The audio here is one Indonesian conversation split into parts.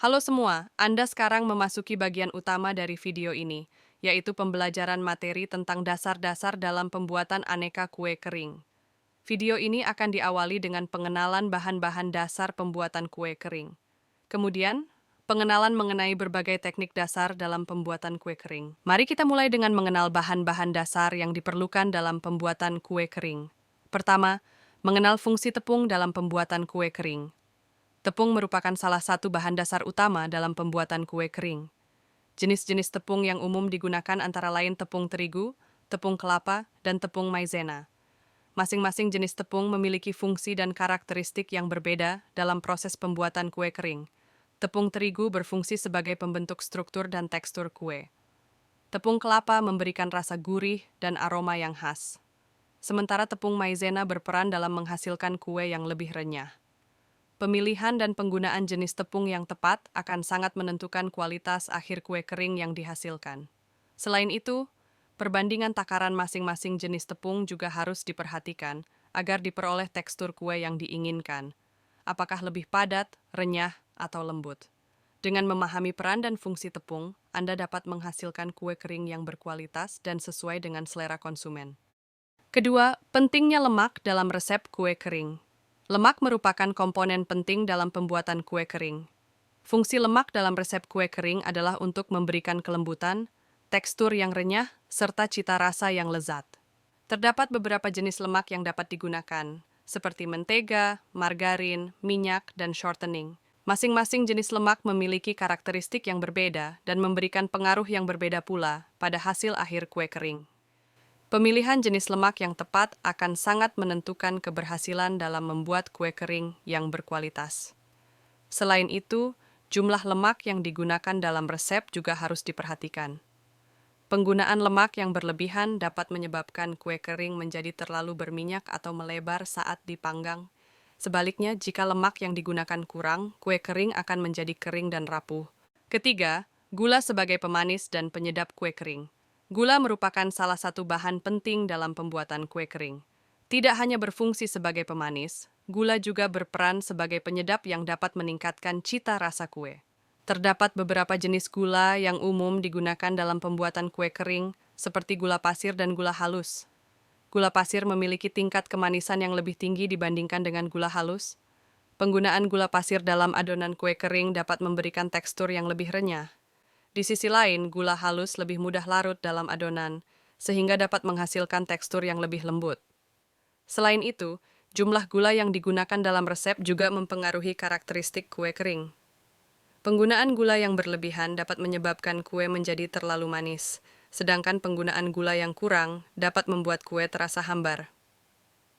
Halo semua, Anda sekarang memasuki bagian utama dari video ini, yaitu pembelajaran materi tentang dasar-dasar dalam pembuatan aneka kue kering. Video ini akan diawali dengan pengenalan bahan-bahan dasar pembuatan kue kering. Kemudian, pengenalan mengenai berbagai teknik dasar dalam pembuatan kue kering. Mari kita mulai dengan mengenal bahan-bahan dasar yang diperlukan dalam pembuatan kue kering. Pertama, mengenal fungsi tepung dalam pembuatan kue kering. Tepung merupakan salah satu bahan dasar utama dalam pembuatan kue kering. Jenis-jenis tepung yang umum digunakan antara lain tepung terigu, tepung kelapa, dan tepung maizena. Masing-masing jenis tepung memiliki fungsi dan karakteristik yang berbeda dalam proses pembuatan kue kering. Tepung terigu berfungsi sebagai pembentuk struktur dan tekstur kue. Tepung kelapa memberikan rasa gurih dan aroma yang khas. Sementara tepung maizena berperan dalam menghasilkan kue yang lebih renyah. Pemilihan dan penggunaan jenis tepung yang tepat akan sangat menentukan kualitas akhir kue kering yang dihasilkan. Selain itu, perbandingan takaran masing-masing jenis tepung juga harus diperhatikan agar diperoleh tekstur kue yang diinginkan. Apakah lebih padat, renyah, atau lembut? Dengan memahami peran dan fungsi tepung, Anda dapat menghasilkan kue kering yang berkualitas dan sesuai dengan selera konsumen. Kedua, pentingnya lemak dalam resep kue kering. Lemak merupakan komponen penting dalam pembuatan kue kering. Fungsi lemak dalam resep kue kering adalah untuk memberikan kelembutan, tekstur yang renyah, serta cita rasa yang lezat. Terdapat beberapa jenis lemak yang dapat digunakan, seperti mentega, margarin, minyak, dan shortening. Masing-masing jenis lemak memiliki karakteristik yang berbeda dan memberikan pengaruh yang berbeda pula pada hasil akhir kue kering. Pemilihan jenis lemak yang tepat akan sangat menentukan keberhasilan dalam membuat kue kering yang berkualitas. Selain itu, jumlah lemak yang digunakan dalam resep juga harus diperhatikan. Penggunaan lemak yang berlebihan dapat menyebabkan kue kering menjadi terlalu berminyak atau melebar saat dipanggang. Sebaliknya, jika lemak yang digunakan kurang, kue kering akan menjadi kering dan rapuh. Ketiga, gula sebagai pemanis dan penyedap kue kering. Gula merupakan salah satu bahan penting dalam pembuatan kue kering. Tidak hanya berfungsi sebagai pemanis, gula juga berperan sebagai penyedap yang dapat meningkatkan cita rasa kue. Terdapat beberapa jenis gula yang umum digunakan dalam pembuatan kue kering, seperti gula pasir dan gula halus. Gula pasir memiliki tingkat kemanisan yang lebih tinggi dibandingkan dengan gula halus. Penggunaan gula pasir dalam adonan kue kering dapat memberikan tekstur yang lebih renyah. Di sisi lain, gula halus lebih mudah larut dalam adonan, sehingga dapat menghasilkan tekstur yang lebih lembut. Selain itu, jumlah gula yang digunakan dalam resep juga mempengaruhi karakteristik kue kering. Penggunaan gula yang berlebihan dapat menyebabkan kue menjadi terlalu manis, sedangkan penggunaan gula yang kurang dapat membuat kue terasa hambar.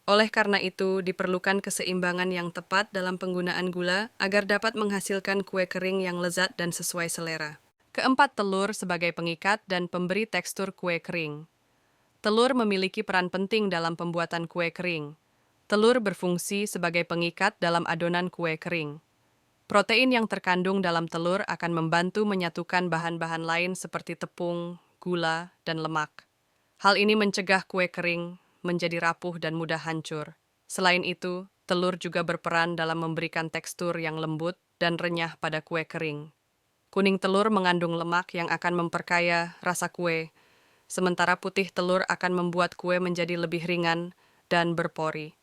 Oleh karena itu, diperlukan keseimbangan yang tepat dalam penggunaan gula agar dapat menghasilkan kue kering yang lezat dan sesuai selera. Keempat, telur sebagai pengikat dan pemberi tekstur kue kering. Telur memiliki peran penting dalam pembuatan kue kering. Telur berfungsi sebagai pengikat dalam adonan kue kering. Protein yang terkandung dalam telur akan membantu menyatukan bahan-bahan lain seperti tepung, gula, dan lemak. Hal ini mencegah kue kering menjadi rapuh dan mudah hancur. Selain itu, telur juga berperan dalam memberikan tekstur yang lembut dan renyah pada kue kering. Kuning telur mengandung lemak yang akan memperkaya rasa kue, sementara putih telur akan membuat kue menjadi lebih ringan dan berpori.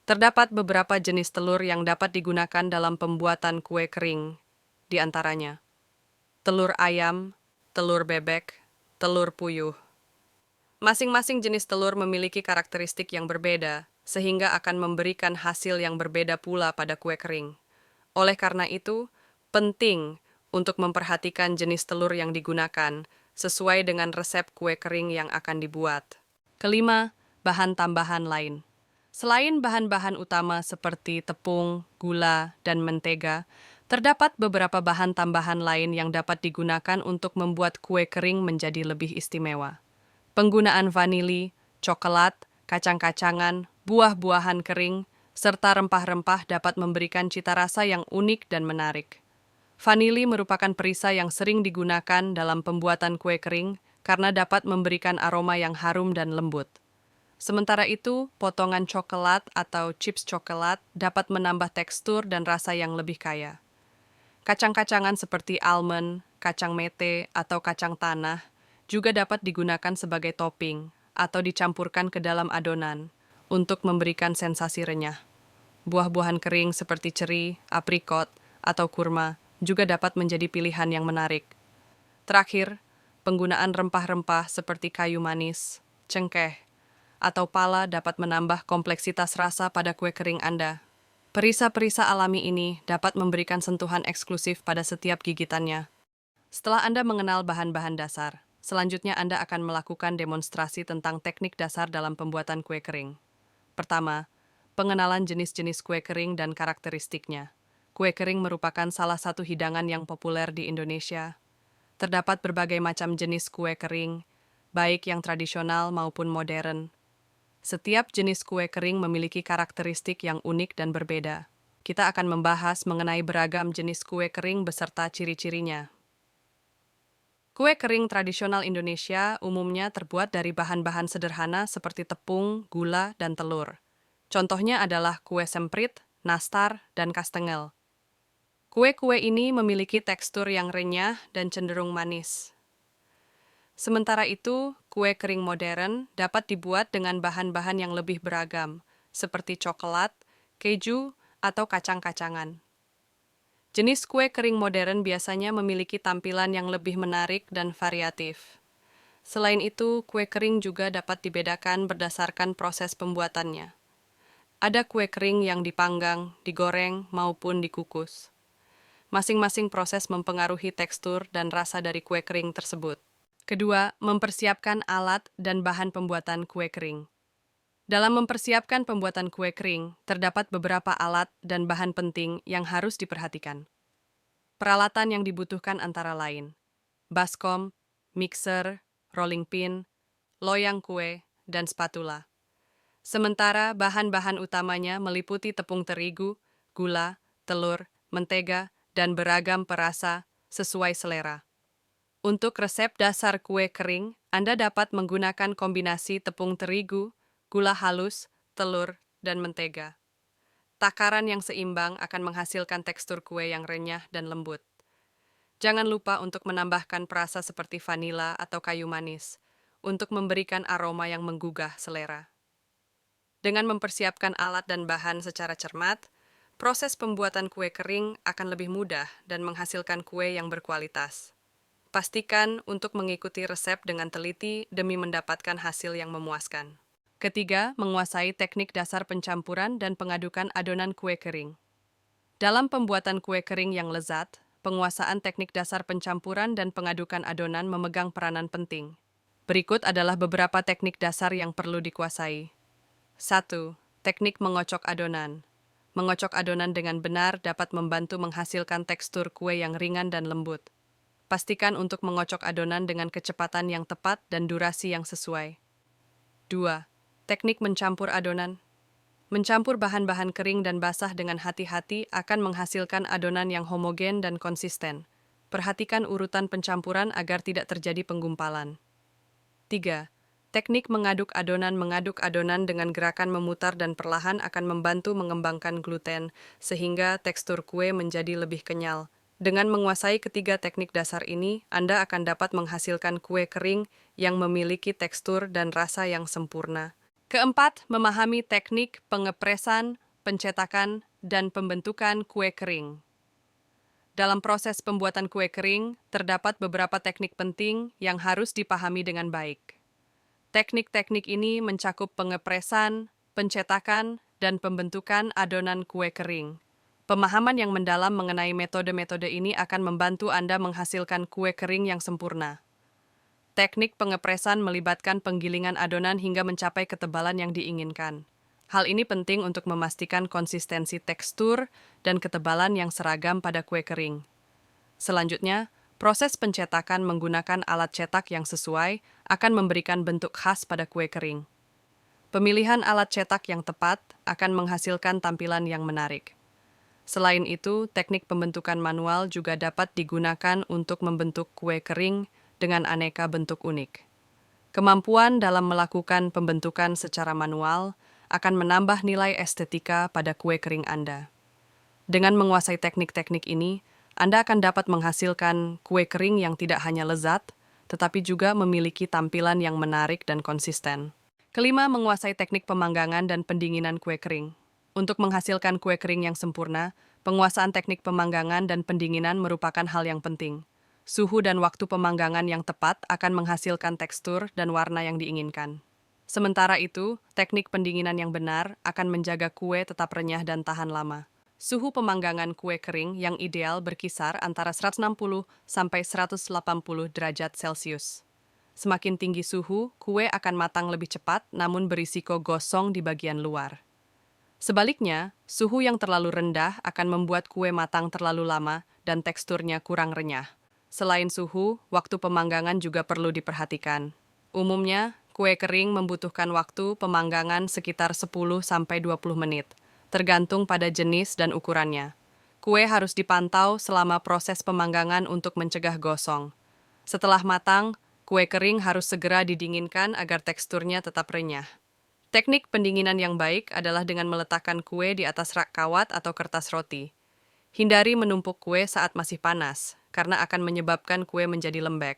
Terdapat beberapa jenis telur yang dapat digunakan dalam pembuatan kue kering, di antaranya telur ayam, telur bebek, telur puyuh. Masing-masing jenis telur memiliki karakteristik yang berbeda, sehingga akan memberikan hasil yang berbeda pula pada kue kering. Oleh karena itu, penting untuk memperhatikan jenis telur yang digunakan sesuai dengan resep kue kering yang akan dibuat. Kelima, bahan tambahan lain. Selain bahan-bahan utama seperti tepung, gula, dan mentega, terdapat beberapa bahan tambahan lain yang dapat digunakan untuk membuat kue kering menjadi lebih istimewa. Penggunaan vanili, coklat, kacang-kacangan, buah-buahan kering, serta rempah-rempah dapat memberikan cita rasa yang unik dan menarik. Vanili merupakan perisai yang sering digunakan dalam pembuatan kue kering karena dapat memberikan aroma yang harum dan lembut. Sementara itu, potongan coklat atau chips coklat dapat menambah tekstur dan rasa yang lebih kaya. Kacang-kacangan seperti almond, kacang mete, atau kacang tanah juga dapat digunakan sebagai topping atau dicampurkan ke dalam adonan untuk memberikan sensasi renyah. Buah-buahan kering seperti ceri, aprikot, atau kurma juga dapat menjadi pilihan yang menarik. Terakhir, penggunaan rempah-rempah seperti kayu manis, cengkeh, atau pala dapat menambah kompleksitas rasa pada kue kering Anda. Perisa-perisa alami ini dapat memberikan sentuhan eksklusif pada setiap gigitannya. Setelah Anda mengenal bahan-bahan dasar, selanjutnya Anda akan melakukan demonstrasi tentang teknik dasar dalam pembuatan kue kering. Pertama, pengenalan jenis-jenis kue kering dan karakteristiknya. Kue kering merupakan salah satu hidangan yang populer di Indonesia. Terdapat berbagai macam jenis kue kering, baik yang tradisional maupun modern. Setiap jenis kue kering memiliki karakteristik yang unik dan berbeda. Kita akan membahas mengenai beragam jenis kue kering beserta ciri-cirinya. Kue kering tradisional Indonesia umumnya terbuat dari bahan-bahan sederhana seperti tepung, gula, dan telur. Contohnya adalah kue semprit, nastar, dan kastengel. Kue-kue ini memiliki tekstur yang renyah dan cenderung manis. Sementara itu, kue kering modern dapat dibuat dengan bahan-bahan yang lebih beragam, seperti coklat, keju, atau kacang-kacangan. Jenis kue kering modern biasanya memiliki tampilan yang lebih menarik dan variatif. Selain itu, kue kering juga dapat dibedakan berdasarkan proses pembuatannya. Ada kue kering yang dipanggang, digoreng, maupun dikukus. Masing-masing proses mempengaruhi tekstur dan rasa dari kue kering tersebut. Kedua, mempersiapkan alat dan bahan pembuatan kue kering. Dalam mempersiapkan pembuatan kue kering, terdapat beberapa alat dan bahan penting yang harus diperhatikan. Peralatan yang dibutuhkan antara lain: baskom, mixer, rolling pin, loyang kue, dan spatula. Sementara bahan-bahan utamanya meliputi tepung terigu, gula, telur, mentega, dan beragam perasa sesuai selera. Untuk resep dasar kue kering, Anda dapat menggunakan kombinasi tepung terigu, gula halus, telur, dan mentega. Takaran yang seimbang akan menghasilkan tekstur kue yang renyah dan lembut. Jangan lupa untuk menambahkan perasa seperti vanila atau kayu manis untuk memberikan aroma yang menggugah selera. Dengan mempersiapkan alat dan bahan secara cermat, proses pembuatan kue kering akan lebih mudah dan menghasilkan kue yang berkualitas. Pastikan untuk mengikuti resep dengan teliti demi mendapatkan hasil yang memuaskan. Ketiga, menguasai teknik dasar pencampuran dan pengadukan adonan kue kering. Dalam pembuatan kue kering yang lezat, penguasaan teknik dasar pencampuran dan pengadukan adonan memegang peranan penting. Berikut adalah beberapa teknik dasar yang perlu dikuasai. 1. Teknik mengocok adonan. Mengocok adonan dengan benar dapat membantu menghasilkan tekstur kue yang ringan dan lembut. Pastikan untuk mengocok adonan dengan kecepatan yang tepat dan durasi yang sesuai. 2. Teknik mencampur adonan. Mencampur bahan-bahan kering dan basah dengan hati-hati akan menghasilkan adonan yang homogen dan konsisten. Perhatikan urutan pencampuran agar tidak terjadi penggumpalan. 3. Teknik mengaduk adonan dengan gerakan memutar dan perlahan akan membantu mengembangkan gluten, sehingga tekstur kue menjadi lebih kenyal. Dengan menguasai ketiga teknik dasar ini, Anda akan dapat menghasilkan kue kering yang memiliki tekstur dan rasa yang sempurna. Keempat, memahami teknik pengepresan, pencetakan, dan pembentukan kue kering. Dalam proses pembuatan kue kering, terdapat beberapa teknik penting yang harus dipahami dengan baik. Teknik-teknik ini mencakup pengepresan, pencetakan, dan pembentukan adonan kue kering. Pemahaman yang mendalam mengenai metode-metode ini akan membantu Anda menghasilkan kue kering yang sempurna. Teknik pengepresan melibatkan penggilingan adonan hingga mencapai ketebalan yang diinginkan. Hal ini penting untuk memastikan konsistensi tekstur dan ketebalan yang seragam pada kue kering. Selanjutnya, proses pencetakan menggunakan alat cetak yang sesuai akan memberikan bentuk khas pada kue kering. Pemilihan alat cetak yang tepat akan menghasilkan tampilan yang menarik. Selain itu, teknik pembentukan manual juga dapat digunakan untuk membentuk kue kering dengan aneka bentuk unik. Kemampuan dalam melakukan pembentukan secara manual akan menambah nilai estetika pada kue kering Anda. Dengan menguasai teknik-teknik ini, Anda akan dapat menghasilkan kue kering yang tidak hanya lezat, tetapi juga memiliki tampilan yang menarik dan konsisten. Kelima, menguasai teknik pemanggangan dan pendinginan kue kering. Untuk menghasilkan kue kering yang sempurna, penguasaan teknik pemanggangan dan pendinginan merupakan hal yang penting. Suhu dan waktu pemanggangan yang tepat akan menghasilkan tekstur dan warna yang diinginkan. Sementara itu, teknik pendinginan yang benar akan menjaga kue tetap renyah dan tahan lama. Suhu pemanggangan kue kering yang ideal berkisar antara 160 sampai 180 derajat Celcius. Semakin tinggi suhu, kue akan matang lebih cepat namun berisiko gosong di bagian luar. Sebaliknya, suhu yang terlalu rendah akan membuat kue matang terlalu lama dan teksturnya kurang renyah. Selain suhu, waktu pemanggangan juga perlu diperhatikan. Umumnya, kue kering membutuhkan waktu pemanggangan sekitar 10 sampai 20 menit. Tergantung pada jenis dan ukurannya. Kue harus dipantau selama proses pemanggangan untuk mencegah gosong. Setelah matang, kue kering harus segera didinginkan agar teksturnya tetap renyah. Teknik pendinginan yang baik adalah dengan meletakkan kue di atas rak kawat atau kertas roti. Hindari menumpuk kue saat masih panas, karena akan menyebabkan kue menjadi lembek.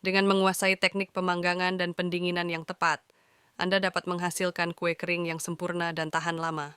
Dengan menguasai teknik pemanggangan dan pendinginan yang tepat, Anda dapat menghasilkan kue kering yang sempurna dan tahan lama.